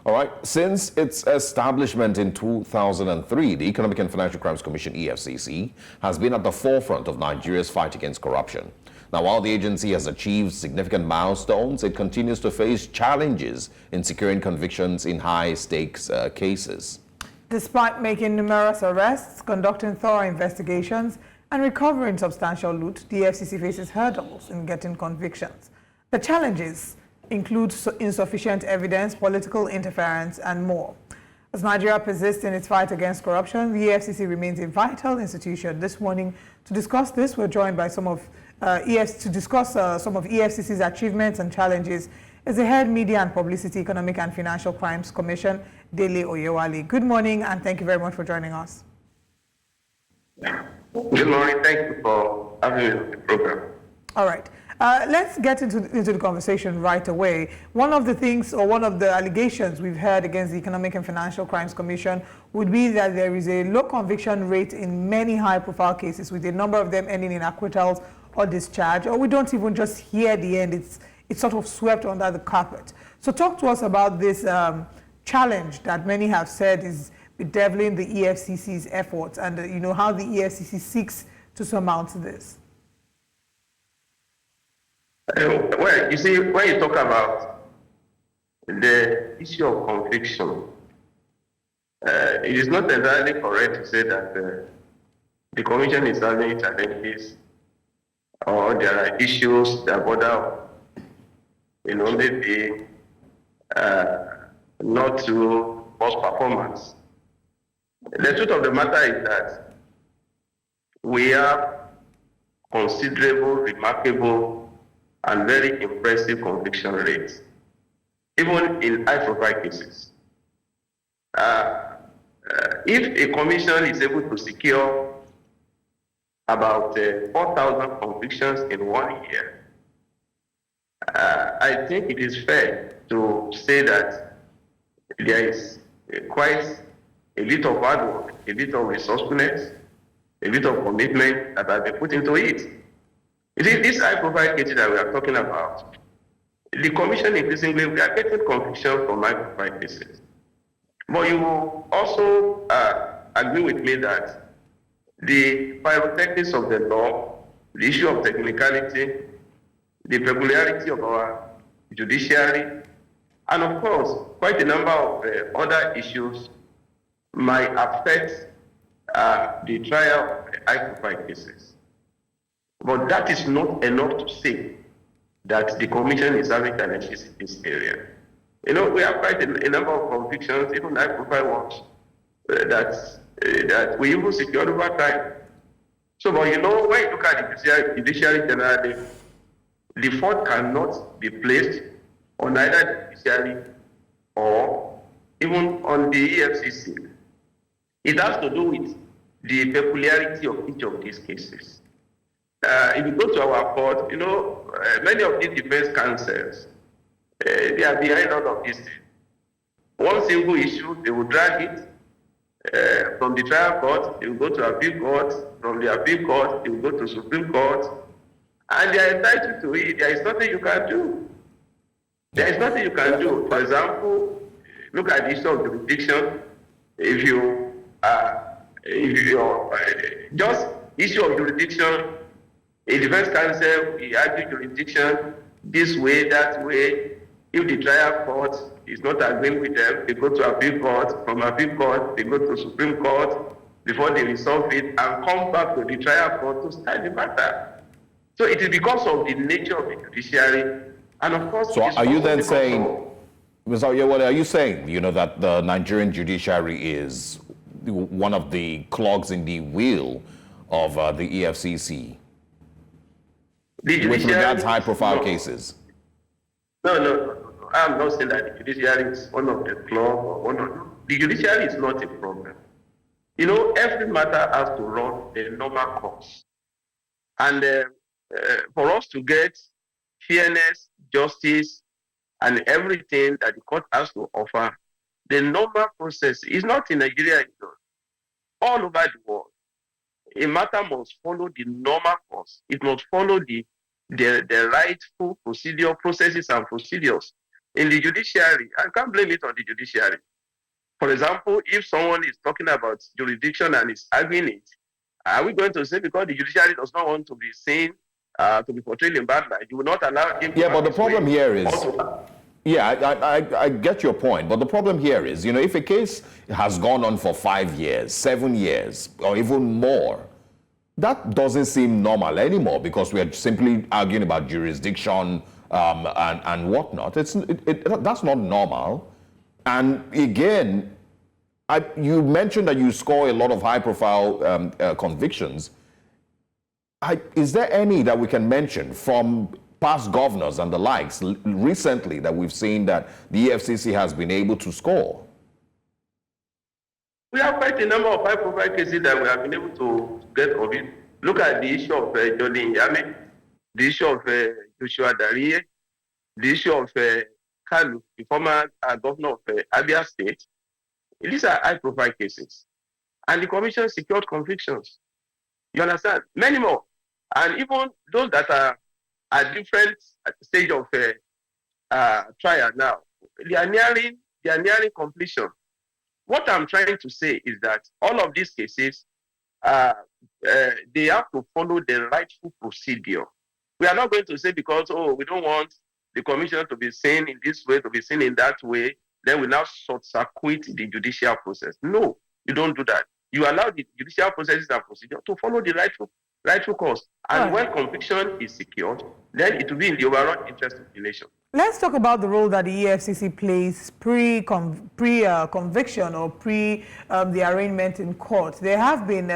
All right. Since its establishment in 2003, the Economic and Financial Crimes Commission, EFCC, has been at the forefront of Nigeria's fight against corruption. Now, while the agency has achieved significant milestones, it continues to face challenges in securing convictions in high-stakes cases. Despite making numerous arrests, conducting thorough investigations, and recovering substantial loot, the EFCC faces hurdles in getting convictions. The challenges include insufficient evidence, political interference, and more. As Nigeria persists in its fight against corruption, the EFCC remains a vital institution. This morning, to discuss this, we're joined by some of EFCC's achievements and challenges is the head Media and Publicity, Economic and Financial Crimes Commission, Dele Oyewale. Good morning, and thank you very much for joining us. Good morning. Thank you for having me on the program. All right. Let's get into the conversation right away. One of the things, or one of the allegations we've heard against the Economic and Financial Crimes Commission would be that there is a low conviction rate in many high-profile cases, with a number of them ending in acquittals or discharge, or we don't even just hear the end. It's sort of swept under the carpet. So talk to us about this challenge that many have said is bedeviling the EFCC's efforts, and how the EFCC seeks to surmount this. Well, you see, when you talk about the issue of conviction, it is not entirely correct to say that the Commission is having challenges or there are issues that bother, maybe not to post performance. The truth of the matter is that we have considerable, remarkable, and very impressive conviction rates, even in high-profile cases. If a commission is able to secure about 4,000 convictions in 1 year, I think it is fair to say that there is quite a bit of hard work, a bit of resourcefulness, a bit of commitment that has been put into it. It is this high-profile cases that we are talking about. The Commission increasingly, we are getting convictions from high-profile cases. But you will also agree with me that the pyrotechnics of the law, the issue of technicality, the peculiarity of our judiciary, and of course, quite a number of other issues might affect the trial of high-profile cases. But that is not enough to say that the Commission is having challenges in this area. We have quite a number of convictions, even high-profile ones, that we even secured over time. So, but when you look at the judiciary generally, the fault cannot be placed on either the judiciary or even on the EFCC. It has to do with the peculiarity of each of these cases. If you go to our court, many of these defense counsels, they are behind all of these things. One single issue, they will drag it from the trial court, they will go to appeal court, from the appeal court, they will go to Supreme Court, and they are entitled to it. There is nothing you can do. There is nothing you can do. For example, look at the issue of jurisdiction. If you just issue of jurisdiction, a defense counsel will argue jurisdiction this way, that way. If the trial court is not agreeing with them, they go to appeal court. From appeal court, they go to Supreme Court before they resolve it and come back to the trial court to start the matter. So it is because of the nature of the judiciary, and of course. So are you then saying, Mr. Oyewale, are you saying, that the Nigerian judiciary is one of the clogs in the wheel of the EFCC? With regards to high-profile cases? No. I'm not saying that the judiciary is one of the club or one of the judiciary is not a problem. Every matter has to run the normal course. And for us to get fairness, justice, and everything that the court has to offer, the normal process is not in Nigeria alone. All over the world, a matter must follow the normal course. It must follow the rightful procedures and procedures. in the judiciary. I can't blame it on the judiciary. For example, if someone is talking about jurisdiction and is arguing it, are we going to say because the judiciary does not want to be seen, to be portrayed in bad light, you will not allow him to... Yeah, but the problem here is... Also, yeah, I get your point, but the problem here is, if a case has gone on for 5 years, 7 years, or even more, that doesn't seem normal anymore because we are simply arguing about jurisdiction and whatnot. That's not normal. And again, you mentioned that you score a lot of high-profile convictions. Is there any that we can mention from past governors and the likes recently that we've seen that the EFCC has been able to score? We have quite a number of high-profile cases that we have been able to get of it. Look at the issue of Jolin Yame, the issue of Joshua Darie, the issue of Kalu, the former governor of Abia State. These are high-profile cases. And the commission secured convictions. You understand? Many more. And even those that are at different stage of trial now, they are nearing completion. What I'm trying to say is that all of these cases, they have to follow the rightful procedure. We are not going to say because, we don't want the commission to be seen in this way, to be seen in that way, then we now short-circuit the judicial process. No, you don't do that. You allow the judicial processes and procedure to follow the rightful course. And when conviction is secured, then it will be in the overall interest of the nation. Let's talk about the role that the EFCC plays pre-conviction or the arraignment in court. There have been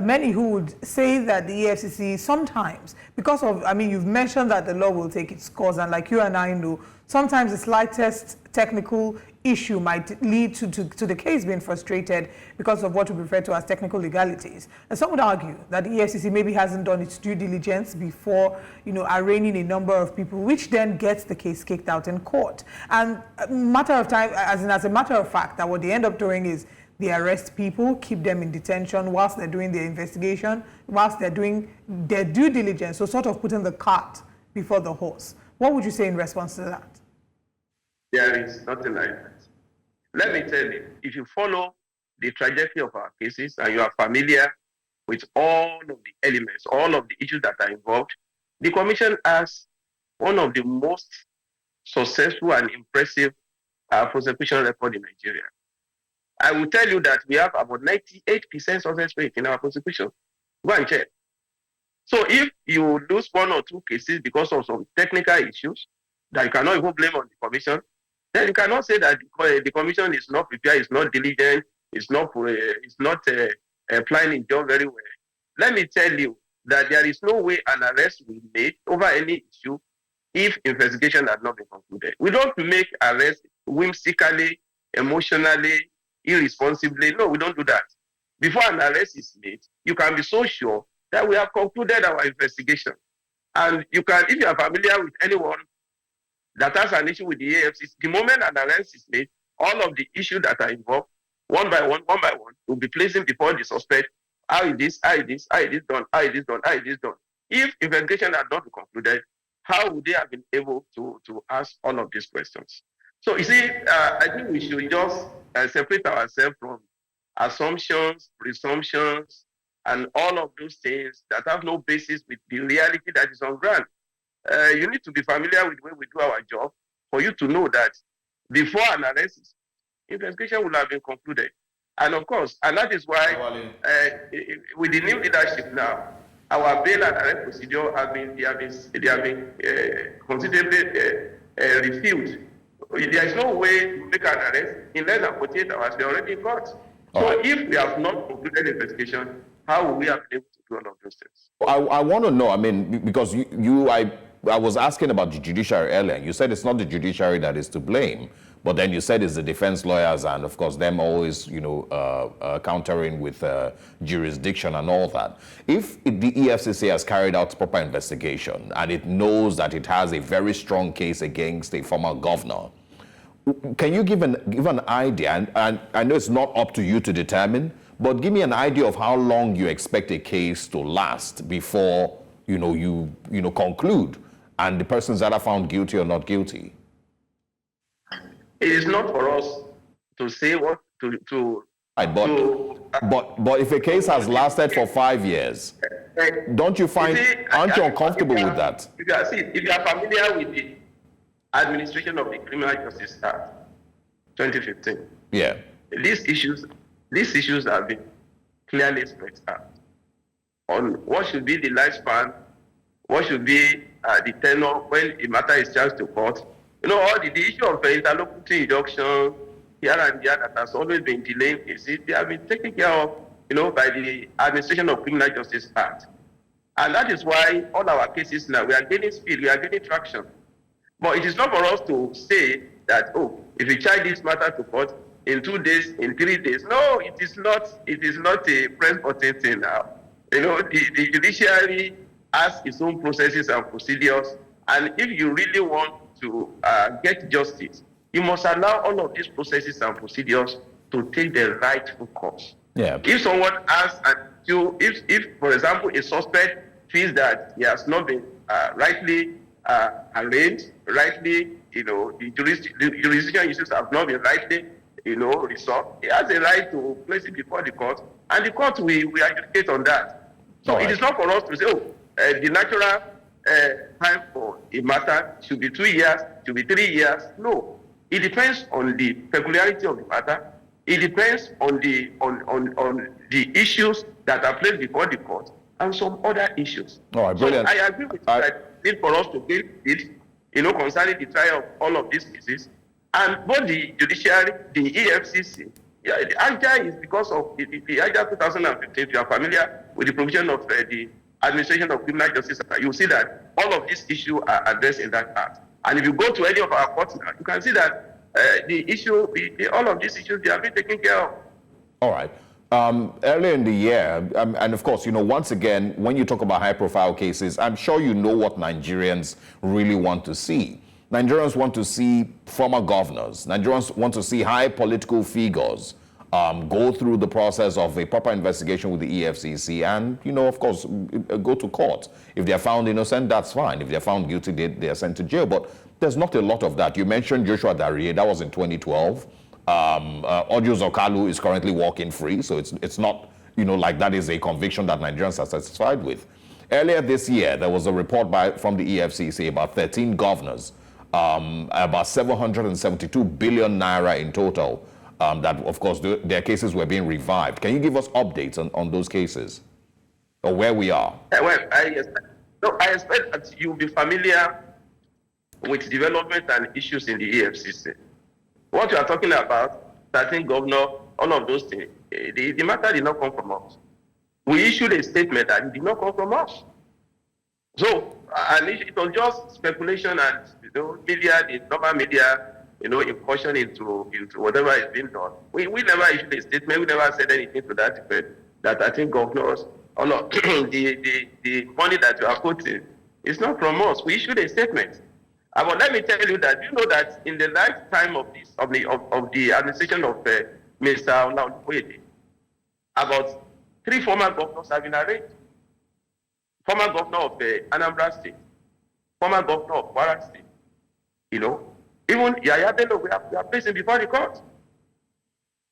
many who would say that the EFCC sometimes, because of, you've mentioned that the law will take its course, and like you and I know, sometimes the slightest technical issue might lead to the case being frustrated because of what we refer to as technical legalities. And some would argue that the EFCC maybe hasn't done its due diligence before, arraigning a number of people, which then gets the case kicked out in court. And as a matter of fact, that what they end up doing is they arrest people, keep them in detention whilst they're doing their investigation, whilst they're doing their due diligence, so sort of putting the cart before the horse. What would you say in response to that? There is nothing like that. Let me tell you, if you follow the trajectory of our cases and you are familiar with all of the elements, all of the issues that are involved, the Commission has one of the most successful and impressive prosecution record in Nigeria. I will tell you that we have about 98% success rate in our prosecution. Go and check. So if you lose one or two cases because of some technical issues that you cannot even blame on the Commission, then you cannot say that the Commission is not prepared, is not diligent, is not applying its job very well. Let me tell you that there is no way an arrest will be made over any issue if investigation has not been concluded. We don't make arrests whimsically, emotionally, irresponsibly. No, we don't do that. Before an arrest is made, you can be so sure that we have concluded our investigation. And you can, if you are familiar with anyone that has an issue with the EFCC, the moment an arrest is made, all of the issues that are involved, one by one, will be placing before the suspect, how is this done. If investigation had not been concluded, how would they have been able to ask all of these questions? So you see, I think we should just separate ourselves from assumptions, presumptions, and all of those things that have no basis with the reality that is on ground. You need to be familiar with the way we do our job for you to know that before an arrest, investigation will have been concluded. And of course, and that is why with the new leadership now, our bail and arrest procedure have been considerably reviewed. There is no way to make an arrest in less than 48 hours. We are already in court. So if we have not concluded the investigation, how will we have been able to do all of those things? I want to know, because I was asking about the judiciary earlier. You said it's not the judiciary that is to blame, but then you said it's the defense lawyers and, of course, them always, countering with jurisdiction and all that. If the EFCC has carried out proper investigation and it knows that it has a very strong case against a former governor, can you give an idea? And I know it's not up to you to determine, but give me an idea of how long you expect a case to last before you conclude and the person's either found guilty or not guilty. It is not for us to say what to Right, but if a case has lasted for 5 years, don't you find, aren't you uncomfortable with that? If you are familiar with the administration of the Criminal Justice Act 2015, Yeah. these issues have been clearly spelled out on what should be the lifespan, what should be the tenure when a matter is charged to court. You know, all the issue of interlocutory injunction here and there that has always been delaying cases, they have been taken care of, you know, by the administration of Criminal Justice Act. And that is why all our cases now, we are gaining speed, we are gaining traction. But it is not for us to say that, oh, if you charge this matter to court in 2 days, in 3 days. No, it is not a press button thing now. You know, the judiciary has its own processes and procedures. And if you really want to get justice, you must allow all of these processes and procedures to take the rightful course. Yeah. If someone asks, if for example, a suspect feels that he has not been rightly arraigned, rightly, you know, the jurisdiction issues have not been rightly, you know, resolved, he has a right to place it before the court, and the court will adjudicate on that. So it is not for us to say, oh, the natural time for a matter should be 2 years, should be 3 years. No. It depends on the peculiarity of the matter. It depends on the issues that are placed before the court and some other issues. All right, brilliant. So I agree with you that need for us to gain it, you know, concerning the trial of all of these cases. And both the judiciary, the EFCC, the AJA is because of the AJA 2015. If you are familiar with the provision of the administration of criminal justice, you see that all of these issues are addressed in that act. And if you go to any of our courts now, you can see that all of these issues, they have been taken care of. All right. Earlier in the year, and of course, you know, once again, when you talk about high-profile cases, I'm sure you know what Nigerians really want to see. Nigerians want to see former governors. Nigerians want to see high political figures go through the process of a proper investigation with the EFCC and, you know, of course, go to court. If they're found innocent, that's fine. If they're found guilty, they are sent to jail. But there's not a lot of that. You mentioned Joshua Darie. That was in 2012. Audio Zokalu is currently walking free. So it's not, you know, like that is a conviction that Nigerians are satisfied with. Earlier this year, there was a report from the EFCC about 13 governors, about 772 billion naira in total, that, of course, their cases were being revived. Can you give us updates on those cases or where we are? Well, I expect that you'll be familiar with development and issues in the EFCC. What you are talking about, 13 governor, all of those things, the matter did not come from us. We issued a statement that it did not come from us. So, and it was just speculation and, you know, media, the normal media, you know, incursion into whatever is being done. We never issued a statement. We never said anything to that effect. That I think governors, all of the money that you are putting, it's not from us. We issued a statement. But let me tell you that you know that in the lifetime of the administration of Mr. Oyewale, about 3 former governors have been arraigned. Former governor of Anambra State, former governor of Kwara State, you know. Even Yaya Bello, we are placing before the court.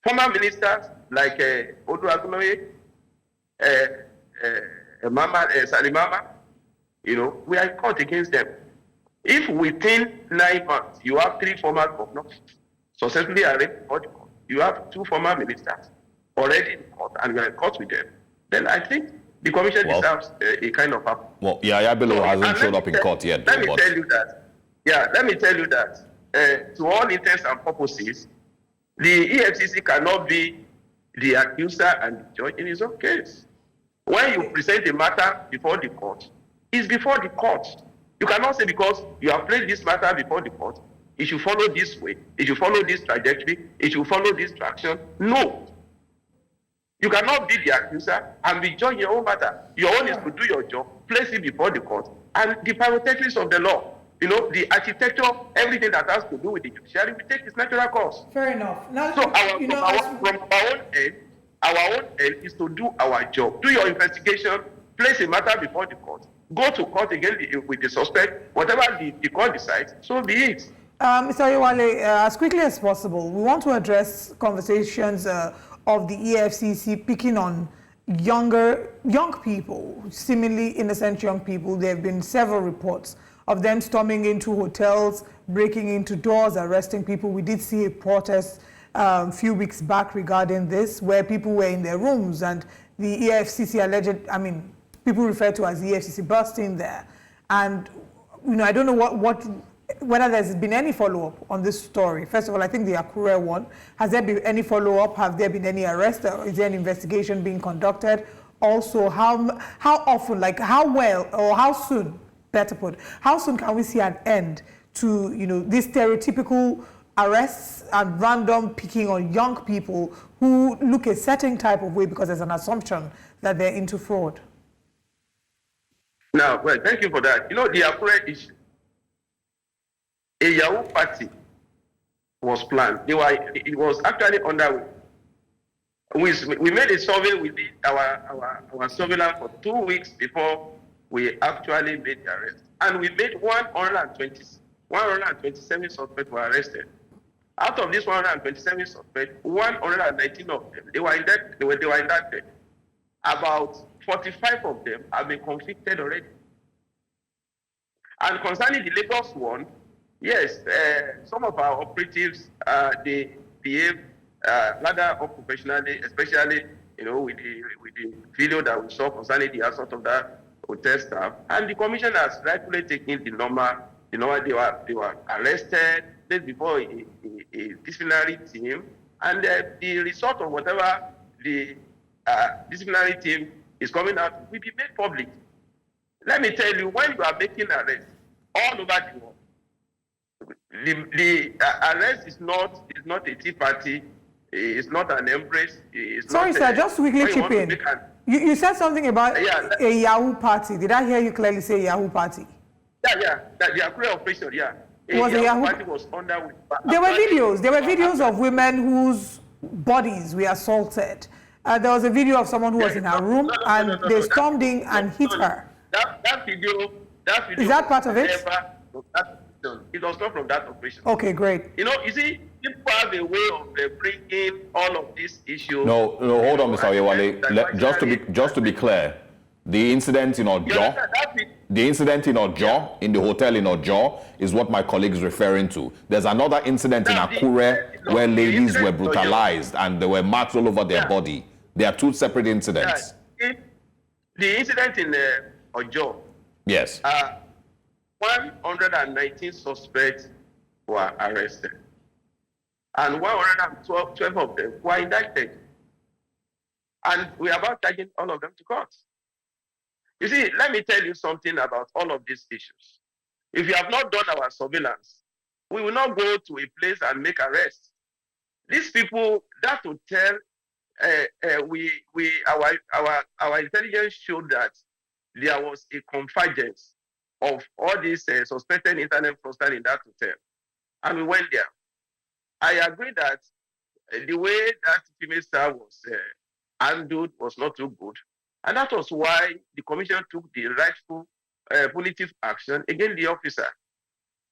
Former ministers like Oduagunoye, Salimama, you know, we are in court against them. If within 9 months you have 3 former governors successfully arraigned before the court, you have 2 former ministers already in court and you are in court with them, then I think the commission deserves a kind of approval. Well, Yaya Bello hasn't showed up in court yet. Let me tell you that, to all intents and purposes, the EFCC cannot be the accuser and the judge in his own case. When you present a matter before the court, it's before the court. You cannot say because you have placed this matter before the court, it should follow this way, it should follow this trajectory, it should follow this traction. No. You cannot be the accuser and be judging your own matter. Your own is to do your job, place it before the court, and the pyrotechnics of the law. You know, the architecture, everything that has to do with the judiciary, we take its natural course. Fair enough. Now, so from our own end is to do our job. Do your investigation, place a matter before the court, go to court again with the suspect, whatever the court decides, so be it. Mr. Oyewale, as quickly as possible, we want to address conversations of the EFCC picking on young people, seemingly innocent young people. There have been several reports of them storming into hotels, breaking into doors, arresting people. We did see a protest a few weeks back regarding this, where people were in their rooms and the EFCC people refer to as the EFCC burst in there. And, I don't know whether there's been any follow-up on this story. First of all, I think the Akure one. Has there been any follow-up? Have there been any arrests? Is there an investigation being conducted? Also, how often, like how well or how soon, better put, how soon can we see an end to, these stereotypical arrests and random picking on young people who look a certain type of way because there's an assumption that they're into fraud? Now, well, thank you for that. The Akure issue. A Yahoo party was planned. It was actually underway. We made a survey. We did our surveillance for 2 weeks before we actually made the arrest. And we made 127 suspects were arrested. Out of these 127 suspects, 119 of them, they were indicted. About 45 of them have been convicted already. And concerning the Lagos one, yes, some of our operatives, they behave rather unprofessionally, especially, with the video that we saw concerning the assault of that hotel staff. And the commission has rightfully taken the normal, they were arrested, placed before a disciplinary team, and the result of whatever the disciplinary team is coming out will be made public. Let me tell you, when you are making arrests all over the world, the arrest is not a tea party. It's not an embrace. Sorry, sir, just quickly chip in. You said something about a Yahoo party. Did I hear you clearly say Yahoo party? Yeah. The Akure operation, yeah. Was a Yahoo party was under. There were videos of women whose bodies were assaulted. There was a video of someone who was in her room and they stormed in and hit her. That video. Is that part of it? It was not from that operation. Okay, great. You see, people have a way of bringing all of these issues. No, hold on, Mr. Oyewale. Just to be clear, the incident in Ojo, in the hotel in Ojo, is what my colleague is referring to. There's another incident in Akure where ladies were brutalized and there were marks all over their body. There are two separate incidents. The incident in Ojo. Yes. 119 suspects were arrested, and 112 of them were indicted. And we are about taking all of them to court. You see, let me tell you something about all of these issues. If you have not done our surveillance, we will not go to a place and make arrests. These people, that hotel, our intelligence showed that there was a convergence of all these suspected internet fraudsters in that hotel. And we went there. I agree that the way that female star was handled was not too good. And that was why the commission took the rightful punitive action against the officer.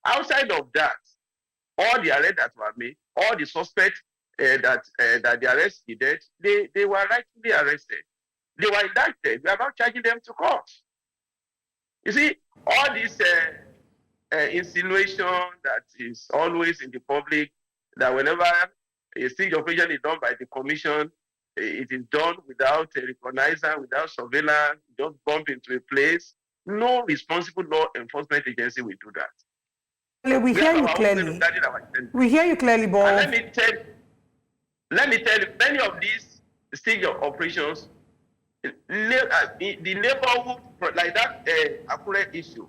Outside of that, all the arrests that were made, all the suspects that the arrest needed, they were rightfully arrested. They were indicted. We are now charging them to court. You see, all this insinuation that is always in the public, that whenever a stage operation is done by the commission, it is done without a recognizer, without surveillance, just bump into a place. No responsible law enforcement agency will do that. We hear you clearly. We hear you clearly, boy. Let me tell you, many of these stage of operations, the neighborhood, like that Akure issue,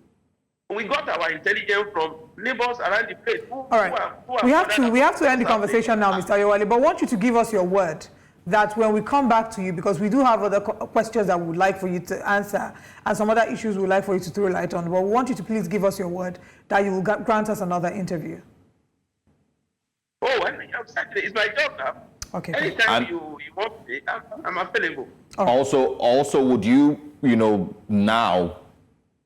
we got our intelligence from neighbors around the place. All right. We have to end the conversation now, Mr. Oyewale, but I want you to give us your word that when we come back to you, because we do have other questions that we would like for you to answer and some other issues we would like for you to throw light on, but we want you to please give us your word that you will grant us another interview. Oh, it's my job now. Okay. Anytime you want me, I'm available. Right. Also, would you, now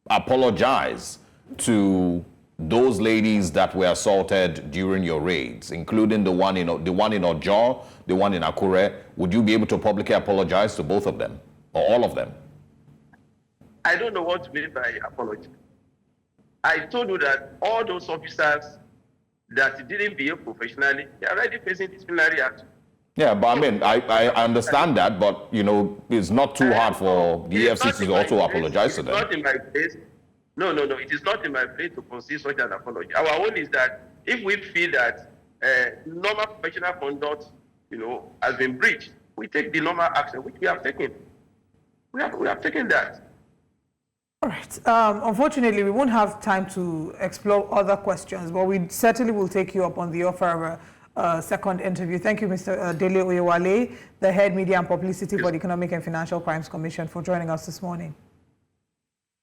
apologize to those ladies that were assaulted during your raids, including the one in Ojo, the one in Akure, would you be able to publicly apologize to both of them or all of them? I don't know what to mean by apology. I told you that all those officers that didn't behave professionally, they are already facing disciplinary action. Yeah, but I mean, I understand that, but, you know, it's not too hard for the EFCC to also apologize to them. It's not in my place. No. It is not in my place to concede such an apology. Our own is that if we feel that normal professional conduct, you know, has been breached, we take the normal action, which we have taken. We have taken that. All right. Unfortunately, we won't have time to explore other questions, but we certainly will take you up on the offer of a second interview. Thank you, Mr. Dele Oyewale, the Head Media and Publicity for the Economic and Financial Crimes Commission, for joining us this morning.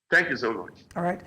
Thank you so much. All right.